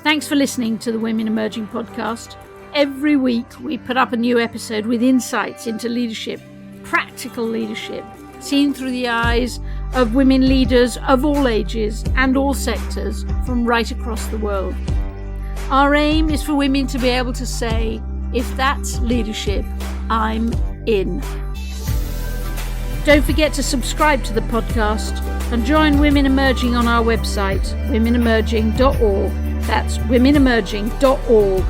Thanks for listening to the Women Emerging podcast. Every week we put up a new episode with insights into leadership, practical leadership, seen through the eyes of women leaders of all ages and all sectors from right across the world. Our aim is for women to be able to say, if that's leadership, I'm in. Don't forget to subscribe to the podcast and join Women Emerging on our website, womenemerging.org. That's womenemerging.org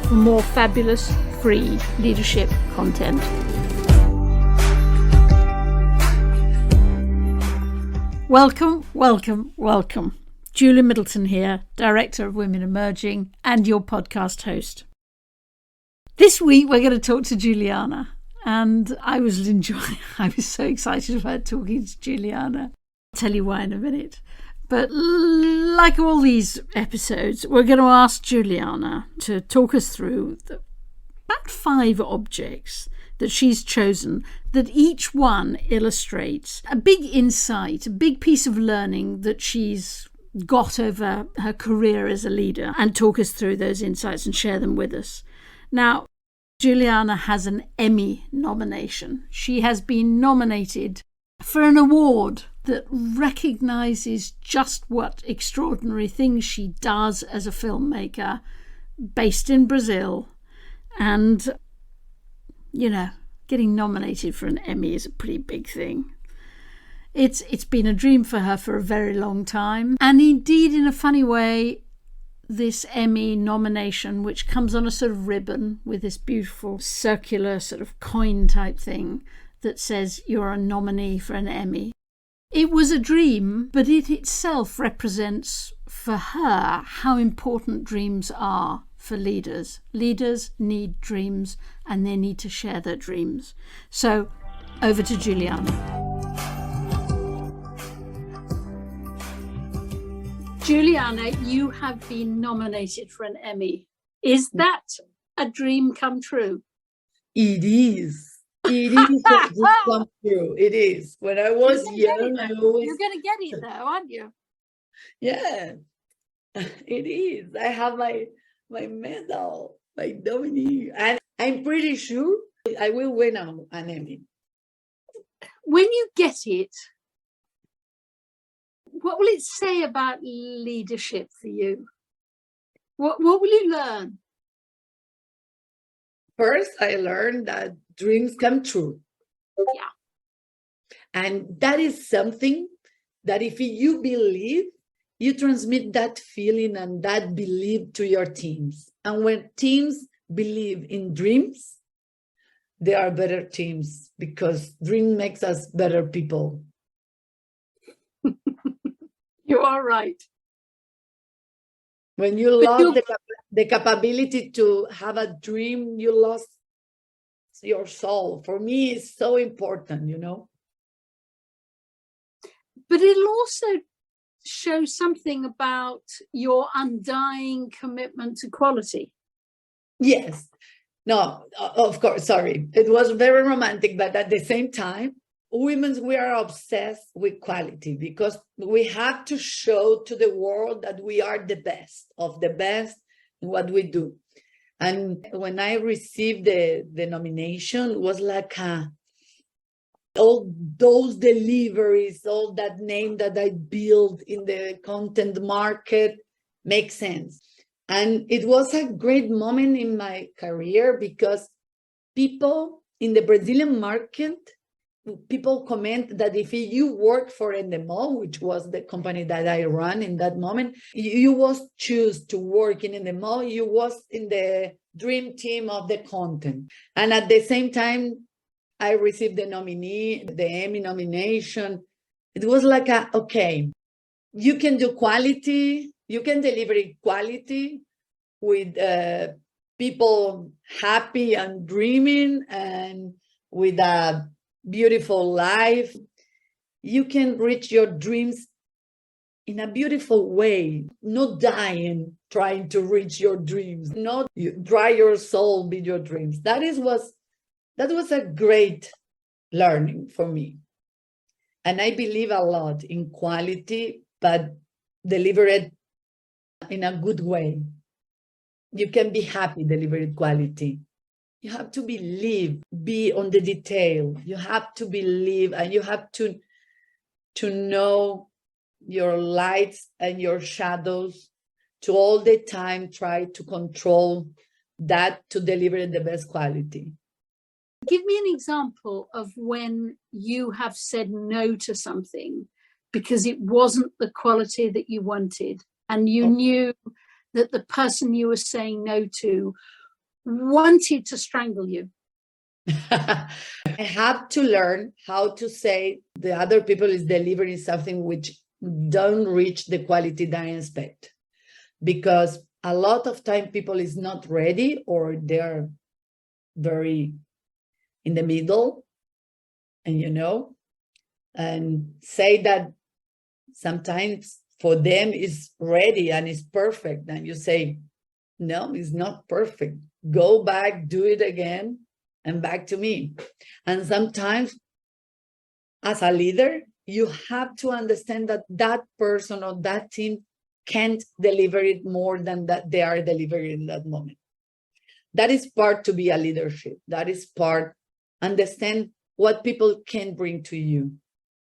for more fabulous free leadership content. Welcome, welcome, welcome. Julia Middleton here, Director of Women Emerging and your podcast host. This week we're going to talk to Juliana, and I was so excited about talking to Juliana. I'll tell you why in a minute. But like all these episodes, we're going to ask Juliana to talk us through about 5 objects that she's chosen, that each one illustrates a big insight, a big piece of learning that she's got over her career as a leader, and talk us through those insights and share them with us. Now, Juliana has an Emmy nomination. She has been nominated for an award that recognises just what extraordinary things she does as a filmmaker based in Brazil. And, you know, getting nominated for an Emmy is a pretty big thing. It's been a dream for her for a very long time. And indeed, in a funny way, this Emmy nomination, which comes on a sort of ribbon with this beautiful circular sort of coin type thing that says you're a nominee for an Emmy. It was a dream, but it itself represents for her how important dreams are for leaders. Leaders need dreams and they need to share their dreams. So over to Juliana. Juliana, you have been nominated for an Emmy. Is that a dream come true? It is. It is a dream come true. It is. When I was young, I always... You're going to get it though, aren't you? Yeah, it is. I have my medal, my nominee. And I'm pretty sure I will win an Emmy. When you get it, what will it say about leadership for you? What will you learn? First, I learned that dreams come true. Yeah. And that is something that if you believe, you transmit that feeling and that belief to your teams. And when teams believe in dreams, they are better teams because dream makes us better people. You are right. When you lost the capability to have a dream, you lost your soul. For me, it's so important, you know. But it'll also show something about your undying commitment to quality. Yes. No, of course, sorry. It was very romantic, but at the same time, we are obsessed with quality because we have to show to the world that we are the best of the best in what we do. And when I received the nomination, it was like all those deliveries, all that name that I built in the content market makes sense. And it was a great moment in my career because people in the Brazilian market, people comment that if you work for NMO, which was the company that I ran in that moment, you was choose to work in NMO, you was in the dream team of the content. And at the same time, I received the Emmy nomination. It was like, okay, you can do quality, you can deliver quality with people happy and dreaming and with a beautiful life. You can reach your dreams in a beautiful way, not dying trying to reach your dreams, not dry your soul with your dreams. That was a great learning for me. And I believe a lot in quality, but deliver it a good way. You can be happy delivering quality. You have to believe, be on the detail. You have to believe, and you have to know your lights and your shadows, to all the time try to control that to deliver the best quality. Give me an example of when you have said no to something because it wasn't the quality that you wanted, and you knew that the person you were saying no to wanted to strangle you. I have to learn how to say the other people is delivering something which don't reach the quality that I expect, because a lot of time people is not ready, or they're very in the middle, and say that sometimes for them is ready and is perfect, and you say, no, it's not perfect. Go back, do it again, and back to me. And sometimes as a leader, you have to understand that that person or that team can't deliver it more than that they are delivering in that moment. That is part to be a leadership. That is part, understand what people can bring to you.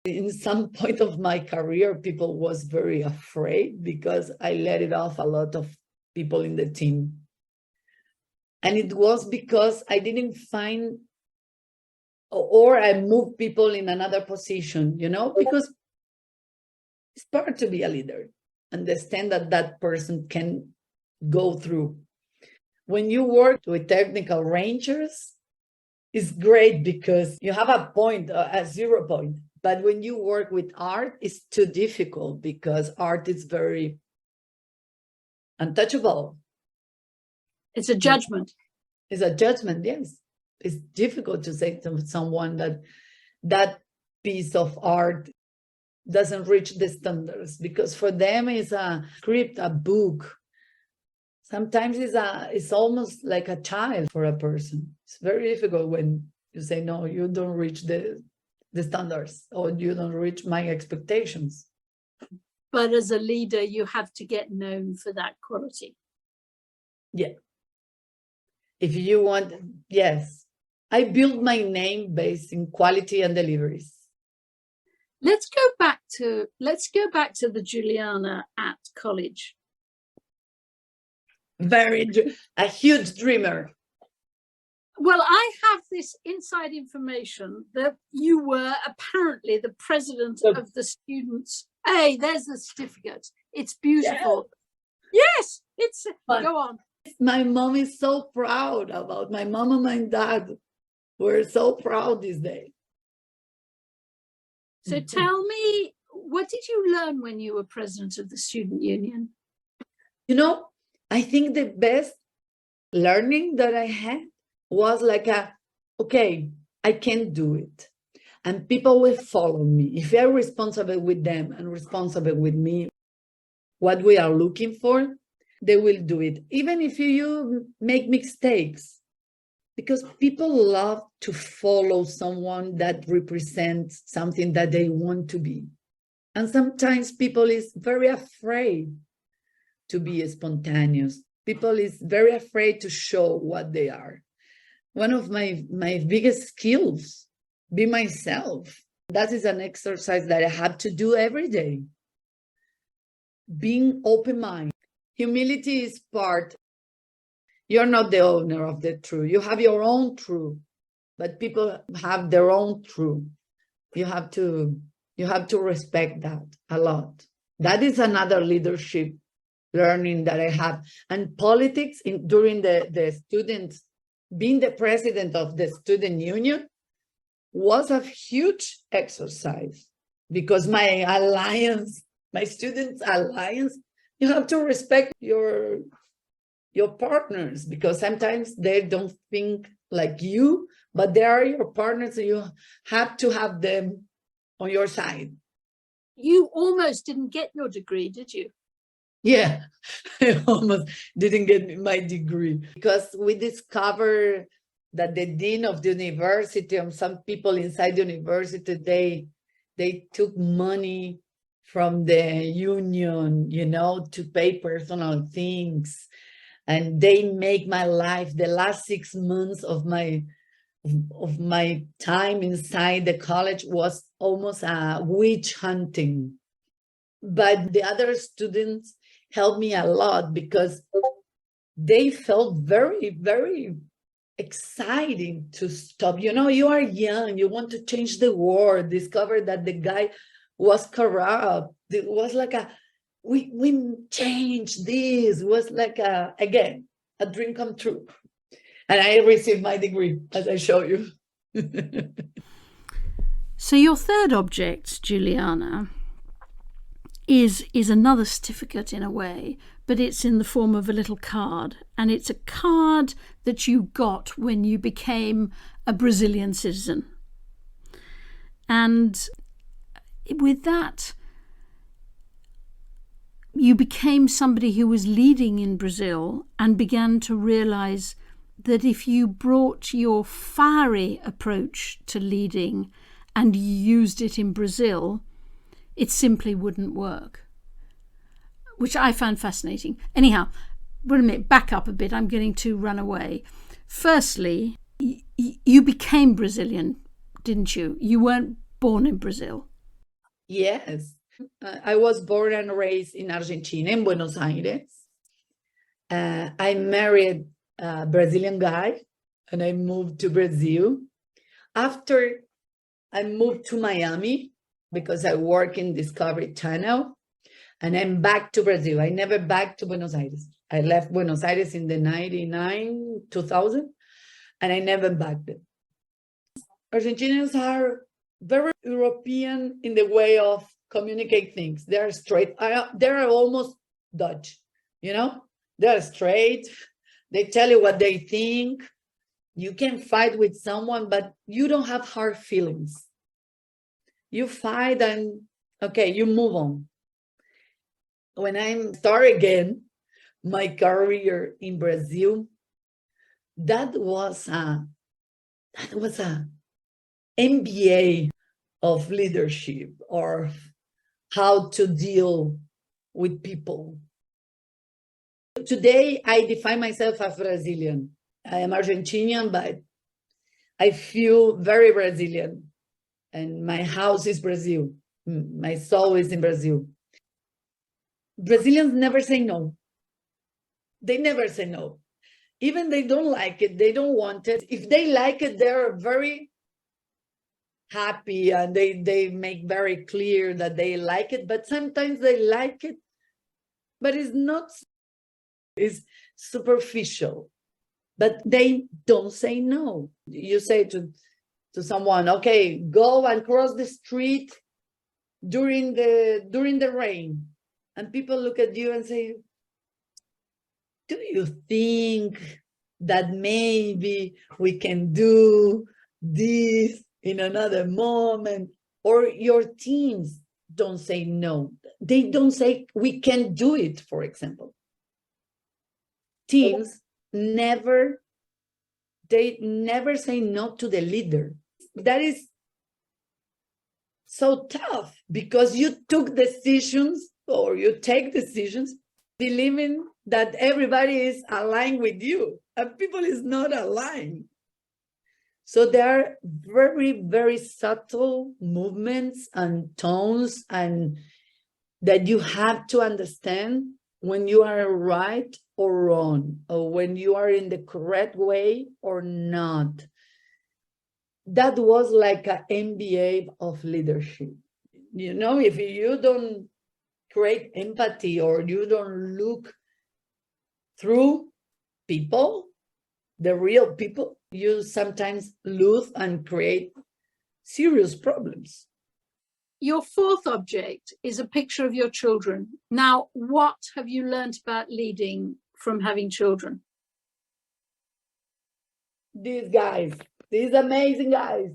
In some point of my career, people was very afraid because I let it off a lot of people in the team. And it was because I didn't find, or I moved people in another position, because it's part to be a leader. Understand that that person can go through. When you work with technical rangers, it's great because you have a point, a 0 point. But when you work with art, it's too difficult because art is very untouchable. It's a judgment. It's a judgment, yes. It's difficult to say to someone that that piece of art doesn't reach the standards, because for them it's a script, a book. Sometimes it's almost like a child for a person. It's very difficult when you say, no, you don't reach the standards, or you don't reach my expectations. But as a leader, you have to get known for that quality. Yeah. If you want, yes. I build my name based in quality and deliveries. Let's go back to the Juliana at college. A huge dreamer. Well, I have this inside information that you were apparently the president of the students. Hey, there's the certificate. It's beautiful. Yes, it's go on. My mom is so proud about my mom and my dad. We're so proud this day. So tell me, what did you learn when you were president of the student union? I think the best learning that I had was like okay, I can do it. And people will follow me. If they're responsible with them and responsible with me, what we are looking for, they will do it. Even if you make mistakes, because people love to follow someone that represents something that they want to be. And sometimes people is very afraid to be spontaneous. People is very afraid to show what they are. One of my biggest skills, be myself. That is an exercise that I have to do every day. Being open-minded. Humility is part. You're not the owner of the truth. You have your own truth, but people have their own truth. You have to respect that a lot. That is another leadership learning that I have. And politics during the students, being the president of the student union was a huge exercise, because my students' alliance, you have to respect your partners, because sometimes they don't think like you, but they are your partners, and you have to have them on your side. You almost didn't get your degree, did you? Yeah, I almost didn't get my degree, because we discovered that the dean of the university and some people inside the university, they took money from the union, to pay personal things. And they make my life, the last 6 months of my time inside the college was almost a witch hunting. But the other students helped me a lot because they felt very, very exciting to stop. You are young, you want to change the world, discover that the guy was corrupt. It was like we changed this. It was like again, a dream come true. And I received my degree, as I show you. So your third object, Juliana, is another certificate in a way, but it's in the form of a little card. And it's a card that you got when you became a Brazilian citizen. And with that, you became somebody who was leading in Brazil and began to realize that if you brought your fiery approach to leading and used it in Brazil, it simply wouldn't work, which I found fascinating. Anyhow, wait a minute, back up a bit. I'm getting to run away. Firstly, you became Brazilian, didn't you? You weren't born in Brazil. Yes. I was born and raised in Argentina, in Buenos Aires. I married a Brazilian guy and I moved to Brazil. After I moved to Miami because I work in Discovery Channel, and I'm back to Brazil. I never back to Buenos Aires. I left Buenos Aires in the 99, 2000, and I never back there. Argentinians are very European in the way of communicate things. They are straight. They are almost Dutch, They are straight. They tell you what they think. You can fight with someone, but you don't have hard feelings. You fight and, okay, you move on. When I start again my career in Brazil, that was a MBA of leadership, or how to deal with people. Today, I define myself as Brazilian. I am Argentinian, but I feel very Brazilian. And my house is Brazil. My soul is in Brazil. Brazilians never say no. They never say no. Even they don't like it, they don't want it. If they like it, they're very happy and they make very clear that they like it. But sometimes they like it, but it's superficial. But they don't say no. You say to someone, okay, go and cross the street during the rain. And people look at you and say, do you think that maybe we can do this in another moment? Or your teams don't say no. They don't say we can do it, for example. Teams never say no to the leader. That is so tough because you took decisions, or you take decisions believing that everybody is aligned with you, and people is not aligned. So there are very, very subtle movements and tones and that you have to understand when you are right or wrong, or when you are in the correct way or not. That was like an MBA of leadership. If you don't create empathy, or you don't look through people, the real people, you sometimes lose and create serious problems. Your fourth object is a picture of your children. Now, what have you learned about leading from having children? These guys, these amazing guys,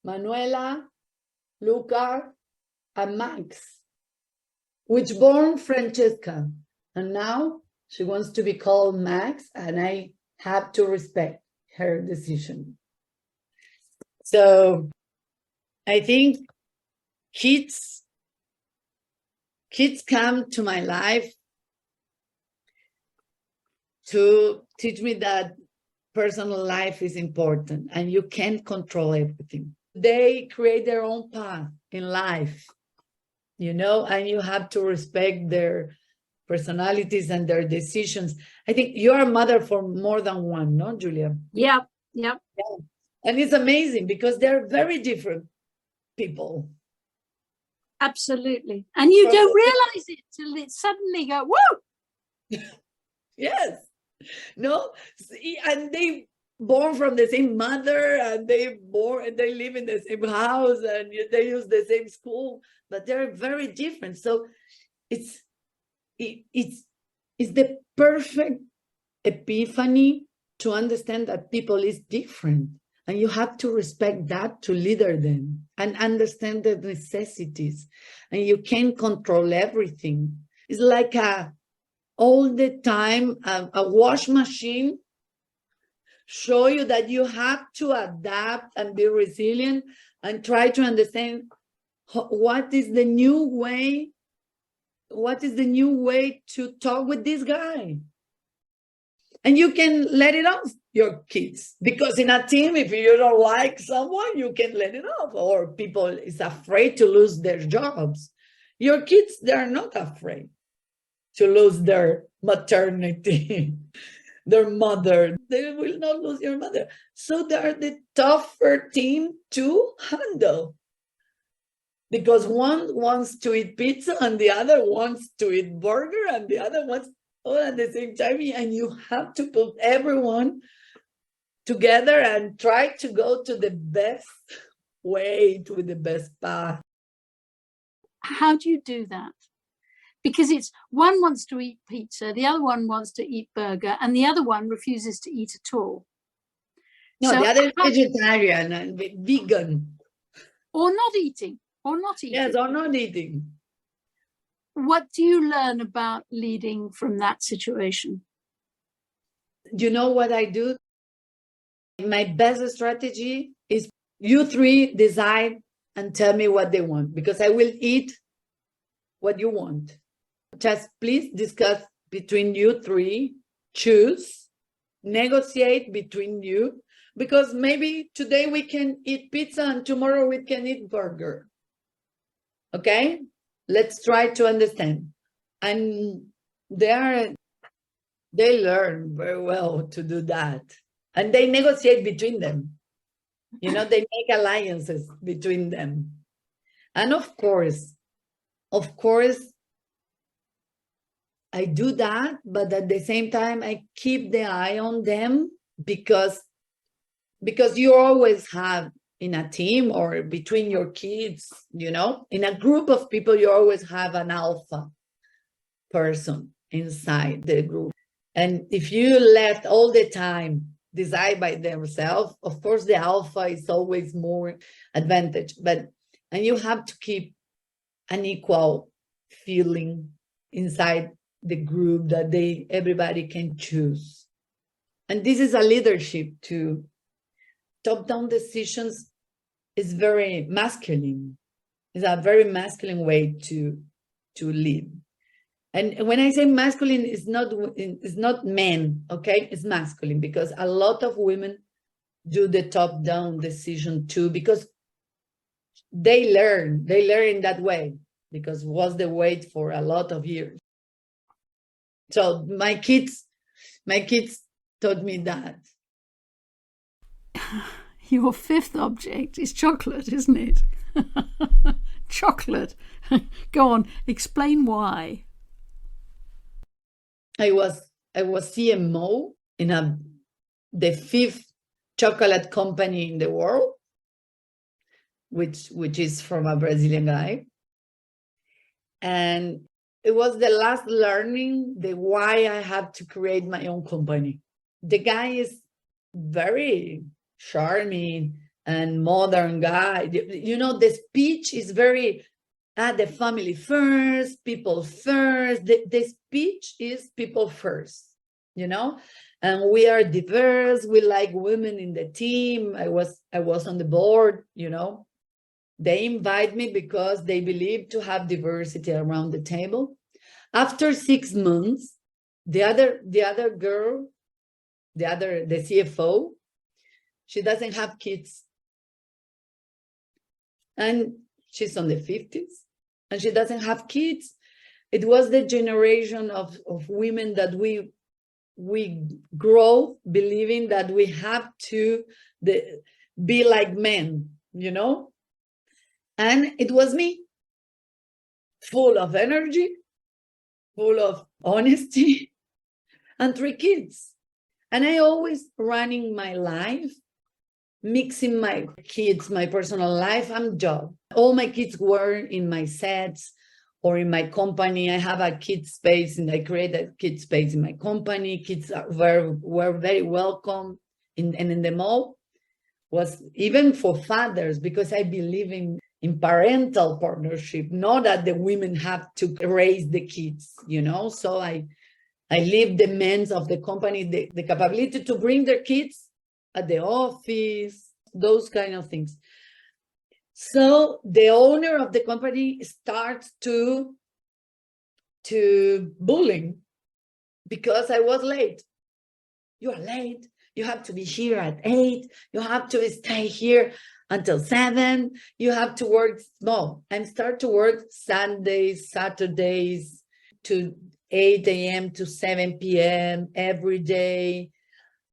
Manuela, Luca, and Max, which born Francesca, and now she wants to be called Max, and I have to respect her decision. So I think kids kids come to my life to teach me that personal life is important and you can't control everything. They create their own path in life, and you have to respect their personalities and their decisions. I think you're a mother for more than one, no, Julia? Yep. Yeah. And it's amazing because they're very different people. Absolutely. And you don't realize it till it suddenly go, whoa! Yes. No, and they born from the same mother, and they live in the same house, and they use the same school, but they're very different. So it's the perfect epiphany to understand that people is different, and you have to respect that to leader them and understand the necessities, and you can't control everything. It's like all the time a wash machine show you that you have to adapt and be resilient and try to understand what is the new way to talk with this guy. And you can let it off your kids, because in a team, if you don't like someone, you can let it off, or people is afraid to lose their jobs. Your kids, they're not afraid to lose their maternity, their mother. They will not lose your mother. So they are the tougher team to handle, because one wants to eat pizza and the other wants to eat burger and the other wants all at the same time. And you have to put everyone together and try to go to the best way, to the best path. How do you do that? Because it's one wants to eat pizza, the other one wants to eat burger, and the other one refuses to eat at all. No, so the other is vegetarian and vegan. Or not eating. Yes, or not eating. What do you learn about leading from that situation? You know what I do? My best strategy is you three decide and tell me what they want, because I will eat what you want. Just please discuss between you three, choose, negotiate between you, because maybe today we can eat pizza and tomorrow we can eat burger. Okay? Let's try to understand. And they learn very well to do that. And they negotiate between them. They make alliances between them. And of course, I do that, but at the same time, I keep the eye on them, because you always have in a team or between your kids, in a group of people, you always have an alpha person inside the group. And if you let all the time decide by themselves, of course, the alpha is always more advantage, and you have to keep an equal feeling inside the group that everybody can choose. And this is a leadership too. Top-down decisions is very masculine. It's a very masculine way to lead. And when I say masculine, it's not men, okay? It's masculine, because a lot of women do the top-down decision too, because they learn in that way, because it was the way for a lot of years. So my kids taught me that. Your fifth object is chocolate, isn't it? Chocolate. Go on, explain why. I was CMO in the fifth chocolate company in the world, which is from a Brazilian guy. And it was the last learning, the why I had to create my own company. The guy is very charming and modern guy. The speech is very, the family first, people first. The speech is people first, and we are diverse. We like women in the team. I was on the board, They invite me because they believe to have diversity around the table. After 6 months, the other girl, the CFO, she doesn't have kids. And she's on the 50s and she doesn't have kids. It was the generation of women that we grow believing that we have to be like men, you know? And it was me, full of energy, full of honesty, and 3 kids. And I always running my life, mixing my kids, my personal life and job. All my kids were in my sets or in my company. I have a kids space and I create a kids space in my company. Kids were very welcome in the mall. Was even for fathers, because I believe in parental partnership, not that the women have to raise the kids, you know. So I leave the men of the company the capability to bring their kids at the office, those kind of things. So the owner of the company starts to bullying because I was late. You are late. You have to be here at 8. You have to stay here until 7. You have to work. No, I start to work Sundays, Saturdays to 8 a.m. to 7 p.m. every day.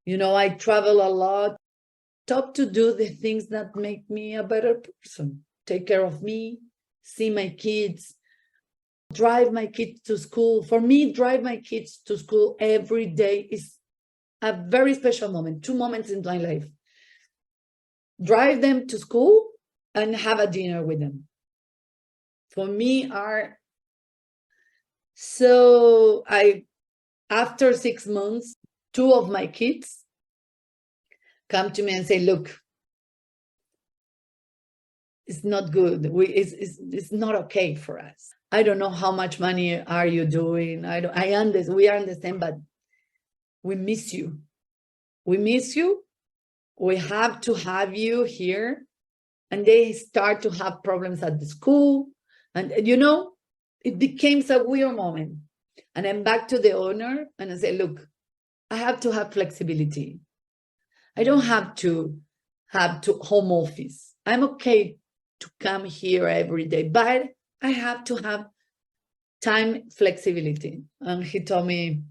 You know, I travel a lot. Stop to do the things that make me a better person. Take care of me, see my kids, drive my kids to school. For me, drive my kids to school every day is a very special moment, 2 moments in my life. Drive them to school and have a dinner with them. For me are, so after 6 months, 2 of my kids come to me and say, look, it's not good. It's not okay for us. I don't know how much money are you doing. We understand, but we miss you. We miss you. We have to have you here. And they start to have problems at the school. And, you know, it became a weird moment. And I'm back to the owner and I say, look, I have to have flexibility. I don't have to home office. I'm okay to come here every day, but I have to have time flexibility. And he told me,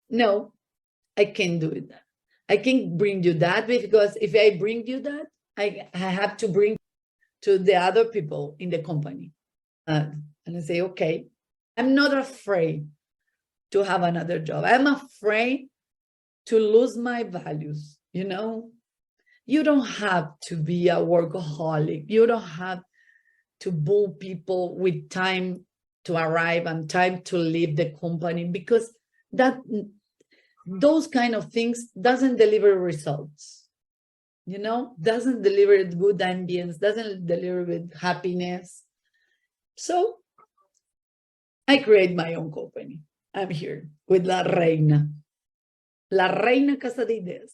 no, I can't do it. I can't bring you that, because if I bring you that, I have to bring to the other people in the company. And I say, okay, I'm not afraid to have another job. I'm afraid to lose my values, you know? You don't have to be a workaholic. You don't have to bull people with time to arrive and time to leave the company, because those kind of things doesn't deliver results, you know, doesn't deliver good ambience, doesn't deliver with happiness. So I create my own company. I'm here with La Reina Casa de Ideas.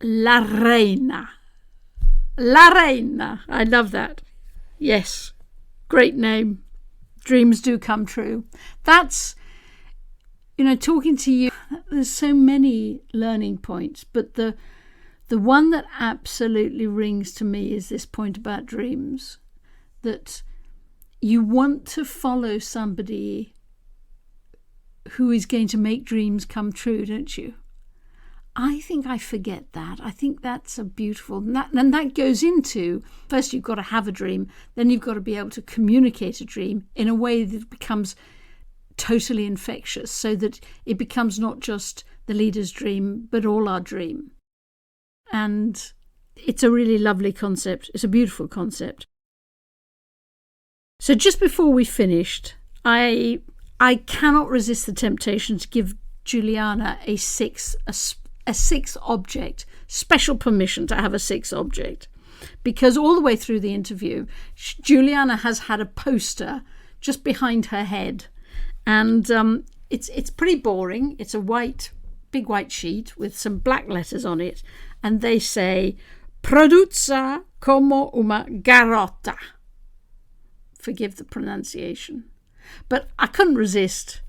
La Reina. La Reina. I love that. Yes. Great name. Dreams do come true. That's, you know, talking to you, there's so many learning points, but the one that absolutely rings to me is this point about dreams, that you want to follow somebody who is going to make dreams come true, don't you? I think I forget that. I think that's a beautiful, and that goes into, first you've got to have a dream, then you've got to be able to communicate a dream in a way that becomes totally infectious, so that it becomes not just the leader's dream, but all our dream. And it's a really lovely concept. It's a beautiful concept. So just before we finished, I cannot resist the temptation to give Juliana a six object, special permission to have a 6 object, because all the way through the interview, Juliana has had a poster just behind her head, and it's pretty boring. It's a big white sheet with some black letters on it, and they say, produza como una garota. Forgive the pronunciation. But I couldn't resist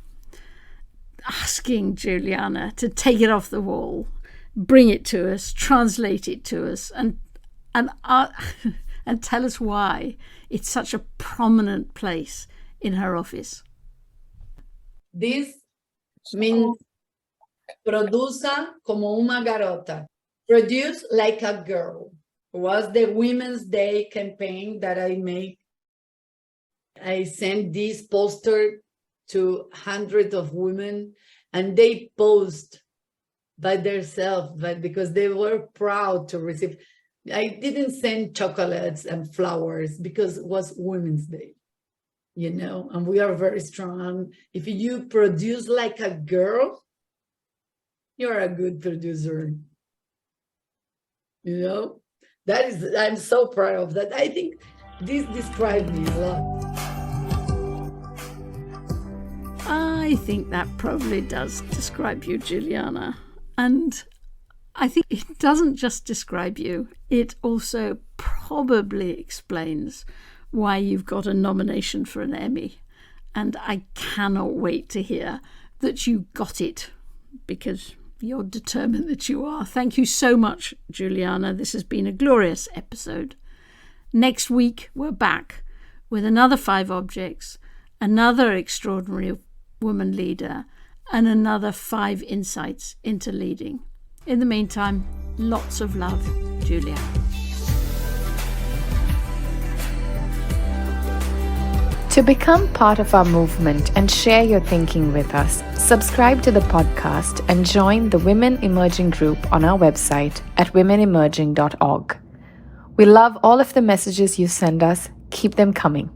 asking Juliana to take it off the wall, bring it to us, translate it to us, and tell us why it's such a prominent place in her office. This means produza como una garota. Produce like a girl. It was the Women's Day campaign that I made. I sent this poster to hundreds of women, and they posed by themselves, but because they were proud to receive. I didn't send chocolates and flowers because it was Women's Day, and we are very strong. If you produce like a girl, you're a good producer. I'm so proud of that. I think this describes me a lot. I think that probably does describe you, Juliana. And I think it doesn't just describe you, it also probably explains why you've got a nomination for an Emmy. And I cannot wait to hear that you got it, because you're determined that you are. Thank you so much, Juliana. This has been a glorious episode. Next week, we're back with another 5 objects, another extraordinary woman leader, and another 5 insights into leading. In the meantime, lots of love, Julia. To become part of our movement and share your thinking with us, subscribe to the podcast and join the Women Emerging group on our website at womenemerging.org. We love all of the messages you send us. Keep them coming.